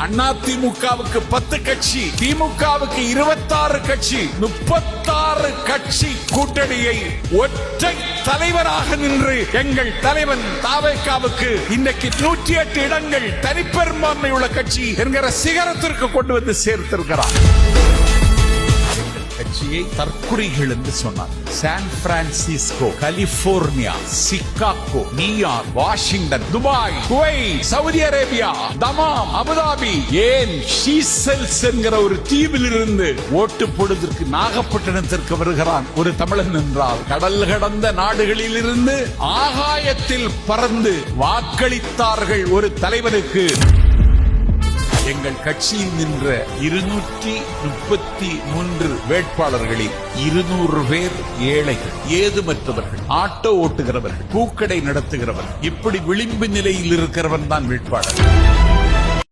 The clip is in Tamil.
அதிமுகவுக்கு 10 கட்சி, திமுகவுக்கு 26 கட்சி, 36 கட்சி கூட்டணியை ஒற்றை தலைவராக நின்று எங்கள் தலைவன் தாவேகாவுக்கு இன்றைக்கு 108 இடங்கள் தனிப்பெரும்பான்மை உள்ள கட்சி என்கிற சிகரத்திற்கு கொண்டு வந்து சேர்த்திருக்கிறார். கட்சியை தற்குறிகள் என்று சொன்னார். San Francisco, California, Chicago, New York, Washington, Dubai, Kuwait, Saudi Arabia, Dammam, Abu Dhabi, ஏன் ஷீசெல்ஸ் என்கிற ஒரு தீவில் இருந்து ஓட்டு போடுவதற்கு நாகப்பட்டினத்திற்கு வருகிறான் ஒரு தமிழன் என்றால், கடல் கடந்த நாடுகளில் இருந்து ஆகாயத்தில் பறந்து வாக்களித்தார்கள் ஒரு தலைவனுக்கு. எங்கள் கட்சியில் நின்ற 233 வேட்பாளர்களில் 200 பேர் ஏழைகள், ஏதுமற்றவர்கள், ஆட்டோ ஓட்டுகிறவர்கள், பூக்கடை நடத்துகிறவர்கள், இப்படி விளிம்பு நிலையில் இருக்கிறவன் தான் வேட்பாளர்.